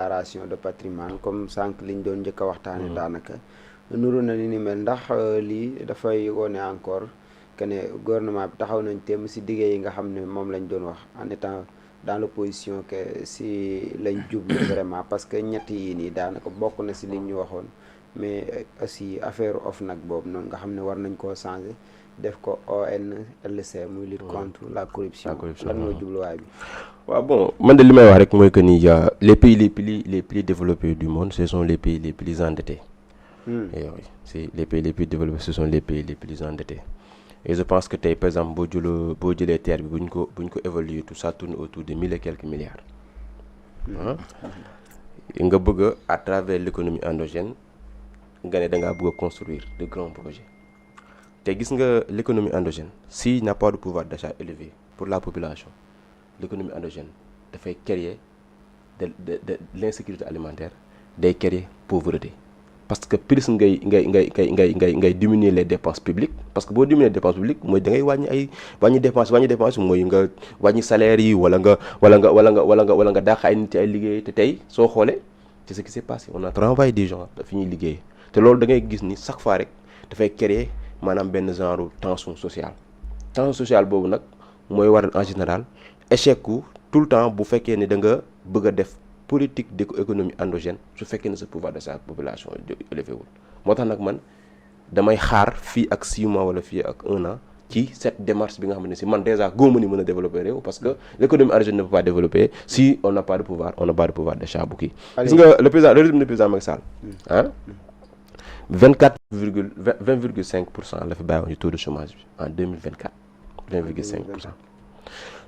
déclaration de patrimoine comme sànq liñ doon njëkk a waxtaane daanaka nuru na li ni mel ndax lii dafay wone encore que ne gouvernement bi taxaw nañ temm si diggé yi nga xam ne moom lañ doon wax en étant dans l'opposition que si lañ jublu vraiment parce que ñett yi nii daanaka bokk na si liñ ñu waxoon mais aussi affaire OFNAC boobu noonu nga xam ne war nañ koo changer def ko ONLC muy lutte contre la corruption lan mooy jubluwaay bi. waaw bon man de li may wax rek mooy que ni les pays les plus développés du monde ce sont les pays les plus endettés. Et oui, c'est les pays les plus développés ce sont les pays les plus endettés. Et je pense que tey par exemple boo jëlee terre bi bu ñu ko évaluer tout ça tourne autour de 1000 et quelques milliards. nga bëgg à travers l'économie endogène nga ne da ngaa bëgg a construire de grands projets. te gis nga l'économie endogène s'il n'a pas de pouvoir d'achat élevé pour la population l'économie endogène dafay créer de l'insécurité alimentaire day créer pauvreté parce que plus ngay diminuer les dépenses publiques parce que boo diminuer les dépenses publiques mooy da ngay wàññi dépense mooy nga wàññi salaire yi wala nga dàq ay nit ay liggéey te tey soo xoolee c'est ce qui s'est passé on a travaillé des gens fi ñuy liggéey te loolu da ngay gis ni chaque fois rek dafay créer maanaam benn genre tension sociale boobu nag mooy waral en général échec ku tout le temps bu fekkee ne da nga bëgg a def politique d'économie endogène su fekkee ne sa pouvoir d'achat population élevé wul moo tax nag man damay xaar fii ak 6 mois wala fii ak 1 an ci cette démarche bi nga xam ne si man déjà góob ni mën a développer réew parce que l'économie endogène ne peut pas développer si on n'a pas de pouvoir d'achat bu kii. gis nga le régime du président Macky Sall 20,5% la fi bàyyiwoon ci taux de chômage bi en 2024 20,5%.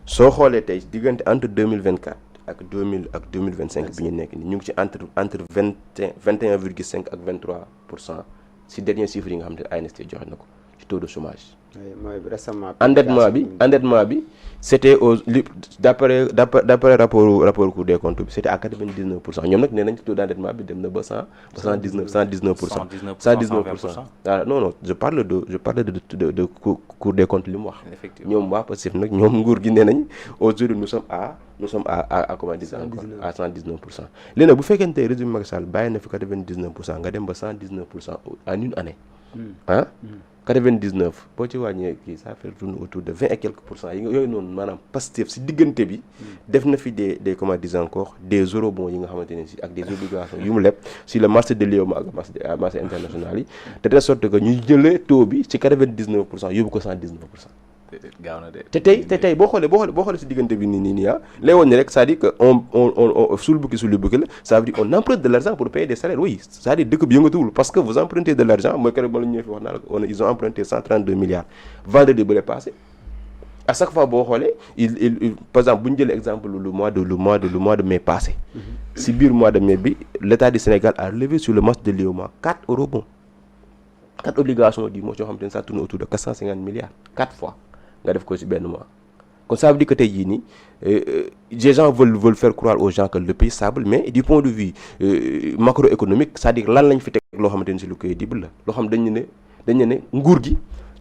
soo xoolee tey diggante entre 2024 ak 2025 bi ñu nekk ni ñu ngi ci entre 21,5 ak 23% si dernier chiffre yi nga xam ne ANSD joxe na ko ci taux de chômage. mooy récemment. endettement bi c'était d'après rapport Cour des comptes bi c'était à 99%. ñoom nag nee nañ taux d'endettement bi dem na ba 119%. ah non je parle de Cour des comptes li mu wax. ñoom waa Pastef nag ñoom nguur gi nee nañ aujourd'hui nous sommes à comment dire encore à 119%. léegi nag bu fekkente ne régime Macky Sall bàyyi na fi 99% nga dem ba 119% en une année. 99 boo ci wàññee kii ça fait tourne autour de 20 et quelques % yi nga yooyu noonu maanaam Pastef si diggante bi def na fi des comment dire encore des eurobonds yi nga xamante ne si ak des obligations yu mu leb si le marché de l'UEMOA ak marché international yi de telle sorte que ñu jëlee taux bi ci 99% yóbbu ko 119%. gaaw na de te tey boo xoolee si diggante bi nii lay woon ne rek c'est-à-dire que on sul bukki la ça veut dire on emprunte de l'argent pour payer des salaires oui c'est-à-dire dëkk bi yëngatuwul parce que vous empruntez de l'argent mooy keroog ba la ñëwee fi wax naa la ils ont emprunté 132 milliards vendredi ba le passé à chaque fois boo xoolee il par exemple bu ñu jëlee exemple le mois de mai passé si biir mois de mai bi l'État du Sénégal a levé sur le marché de l'UEMOA 4 eurobonds 4 obligations du mois yoo xamante ne ça tourne autour de 450 milliards 4 fois nga def ko ci benn mois kon ça veut dire que tey jii nii les gens veulent faire croire aux gens que le pays est stable mais du point de vue macroéconomique c'est-à-dire lan lañ fi teg loo xamante ni ci lu crédible la loo xam dañu ne nguur gi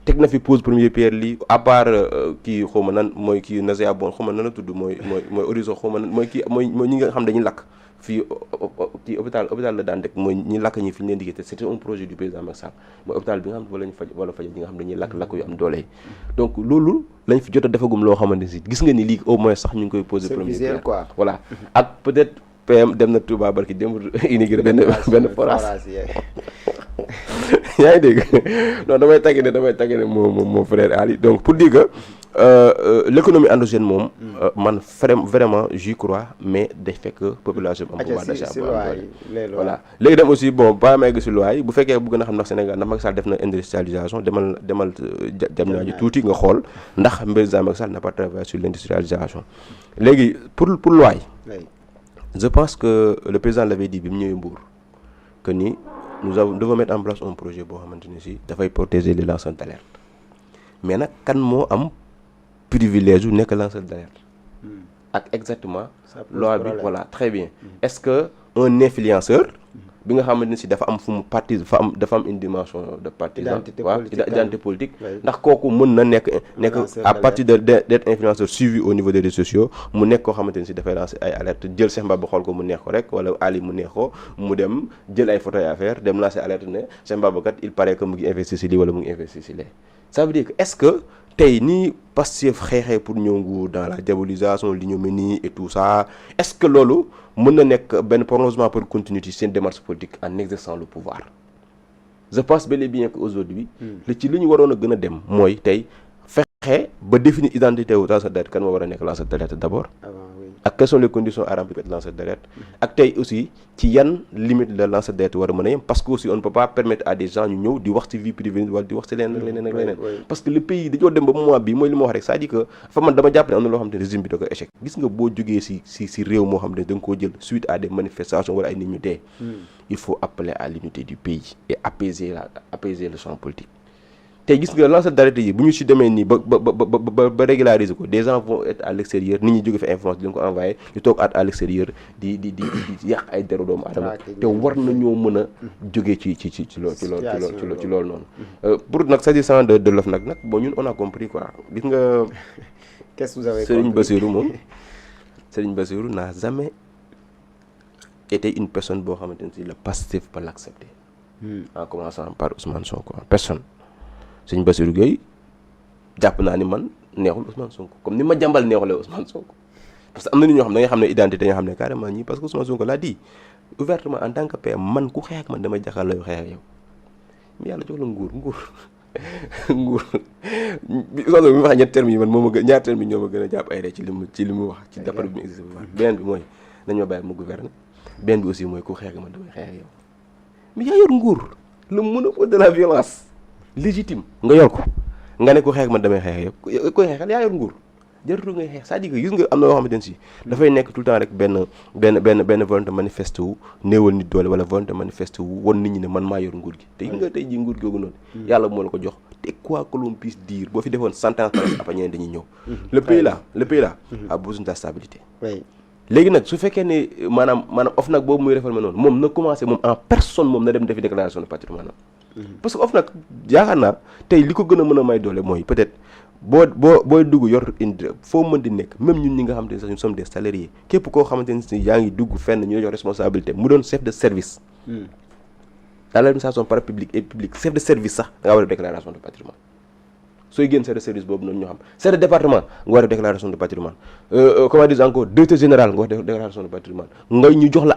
teg na fi pose première pierre lii à part kii xaw ma nan mooy kii Nasea bon xaw ma nan la tudd mooy horizon xaw ma nan mooy kii mooy ñi nga xam dañuy lakk fii kii hôpital la daan rek mooy ñi lakk ñi fi ñu leen diggante c'était un projet du président Macky Sall mooy hôpital bi nga xam ne wala ñu faj ñi nga xam dañuy lakk yu am doole yi donc loolu lañ fi jot a defagum loo xamante si gis nga ni lii au moins sax ñu ngi koy poser première pierre quoi voilà ak peut-être PM dem na Touba barki dem inauguré benn forage yaa ngi dégg non damay tàgge ne mon frère Ali donc pour dire que l'économie endogène moom man vraiment j'y crois mais day fekk population am pouvoir d'achat voilà léegi dem aussi bon ba ma egg si loi yi bu fekkee bëgg na xam ndax Sénégal ndax Macky Sall def na industrialisation demal jam naa ji tuuti nga xool ndax président Macky Sall n'a pas travaillé sur l'industrialisation léegi pour loi yi je pense que le président l'avait dit bi mu ñëwee Mbour que ni nous devons mettre en place un projet boo xamante ne si dafay protéger les lanceurs d'alerte mais nag kan moo am privilège yu nekk lanceur d'alerte ak exactement loi bi voilà très bien est-ce que un influenceur bi nga xamante ne si dafa am fu mu parti dafa am une dimension de partisan identité politique ndax kooku mën na nekk à partir d'être influenceur suivi au niveau des réseaux sociaux mu nekk koo xamante ne si dafay lancer ay alerte jël Cheikh Mbaba xool ko mu neex ko rek wala Ali mu neex ko mu dem jël ay photos affaire dem lancer alerte ne Cheikh Mbaba kat il paraît que mu ngi investir si lii wala mu ngi investir si lee ça veut dire que est-ce que tey nii Pastef xeexee pour ñëw nguur dans la diabolisation l'ignominie et tout ça est-ce que loolu mën na nekk benn prolongement pour continuer ci seen démarche politique en exerçant le pouvoir je pense bel et bien que aujourd'hui ci li ñu waroon a gën a dem mooy tey fexe ba définir identité wu lanceur d'alerte kan moo war a nekk lanceur d'alerte d'abord ak quelles sont les conditions à remplir pour être lanceur d'alerte ak tey aussi ci yan limite la lanceur d'alerte war a mën a yem parce que aussi on ne peut pas permettre à des gens ñu ñëw di wax ci vie privée wala di wax ci leneen ak leneen parce que le pays dañoo dem ba moment bi mooy li ma wax rek c'est-à-dire que fa man dama jàpp ne am na loo xam ne régime bi da ko échec gis nga boo jógee si réew moo xam ne da nga koo jël suite à des manifestations wala ay nit ñu dee il faut appeler à l'unité du pays et apaiser le champ politique tey gis nga lanceur d'alerte yi bu ñu si demee nii ba régulariser ko des gens vont être à l'extérieur nit ñi jóge fa information di leen ko envoyer ñu toog à l'extérieur di yàq ay deru doomu adama te war nañoo mën a jógee ci loolu noonu pour nag s'agissant de l'OFNAC nag bon ñun on a compris quoi gis nga qu'est-ce que vous avez Serigne Bassirou moom Serigne Bassirou n'a jamais été une personne boo xamante ne si le Pastef pas l'accepter en commençant par Ousmane Sonko personne Serigne Bassirou Gueye jàpp naa ni man neexul Ousmane Sonko comme ni ma jàmbal neexulee Ousmane Sonko parce que am na nit ñoo xam ne da nga xam ne identité nga xam ne carrément ñii parce que Ousmane Sonko l'a dit ouvertement en tant que PM man ku xeex ak man damay jaxal lay xeex ak yow mais yàlla jox la nguur bi Ousmane Sonko bi mu wax ñetti termes yi man moo ma gën ñaari termes yi ñoo ma gën a jàpp ay rek ci li mu wax ci d'après bi mu existé bu baax beneen bi mooy nañoo bàyyi mu gouverner beneen bi aussi mooy ku xeex ak man damay xeex ak yow mais yaa yor nguur le monopole de la violence légitime nga yor ko nga ne ko xeex man damay xeex yow koy xeexal yaa yor nguur jaratu ngay xeex c'est-à-dire que gis nga am na yoo xamante ne si dafay nekk tout le temps rek benn volonté manifeste wu néewal nit doole wala volonté manifeste wu won nit ñi ne man maa yor nguur gi te gis nga tey ji nguur googu noonu yàlla moo la ko jox te quoi que l'on puisse dire boo fi defoon sentence après ñeneen dañuy ñëw le pays là a besoin de stabilité léegi nag su fekkee ne maanaam OFNAC boobu muy réformer noonu moom na commencé moom en personne moom na dem defi déclaration de patrimoine parce que OFNAC yaakaar naa tey li ko gën a mën a may doole mooy peut-être booy dugg yor indi foo mën di nekk même ñun ñi nga xamante ne sax nous sommes des salariés képp koo xamante ne si yaa ngi dugg fenn ñu la jox responsabilité mu doon chef de service dans l'administration parapublique et publique chef de service sax da ngaa war a déclaration de patrimoine sooy génn chef de service boobu noonu ñoo xam chef de département nga war a déclaration de patrimoine comment dire encore directeur général nga war a déclaration de patrimoine ngay ñu jox la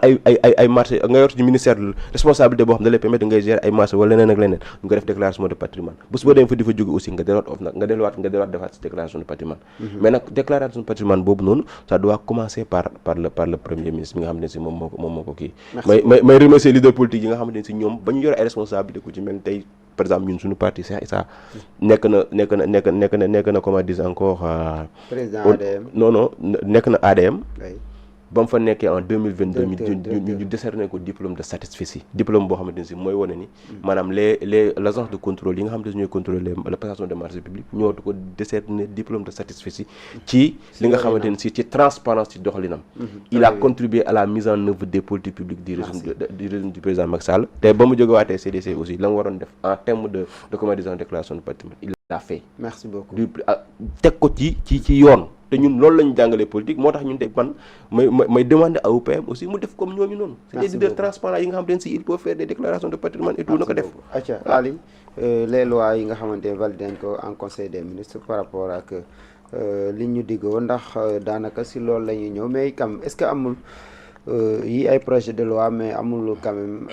ay marché nga yor ci ministère responsabilité boo xam ne da lay permettre ngay gérer ay marché wala leneen ak leneen nga def déclaration de patrimoine bu su boo dem fa di fa jóge aussi nga delluwaat defaat ci déclaration de patrimoine mais nag déclaration de patrimoine boobu noonu ça doit commencer par le premier ministre bi nga xam ne si moom moo ko kii may remercier leader politique yi nga xamante ne si ñoom ba ñu yore ay responsabilité ku ci mel tey par exemple ñun suñu parti Cheikh Issa nekk na comment dire encore président ADM non nekk na ADM ba mu fa nekkee en 2022 ñu décerné ko diplôme de satisfecit diplôme boo xamante ne si mooy wane ni maanaam l'agence de contrôle yi nga xamante ne ñooy contrôler la prestation de marché public ñoo ko décerné diplôme de satisfecit ci li nga xamante ne si ci transparence ci doxalinam il a contribué à la mise en œuvre des politiques publiques du régime du président Macky Sall te ba mu jógewaatee CDC aussi la mu waroon def en terme de comment dire déclaration de patrimoine il l'a fait. Merci beaucoup teg ko ci yoon te ñun loolu la ñu jàngalee politique moo tax ñun tey man may demander à UPM aussi mu def comme ñooñu noonu. c'est des leaders transparents yi nga xamante ne si il faut faire des déclarations de patrimoine et tout na ko def. acca Ali les lois yi nga xamante ne validé nañ ko en conseil des ministres par rapport ak li ñu diggoo ndax daanaka si loolu la ñuy ñëw mais kam est-ce que amul yi ay projet de loi mais amul quand même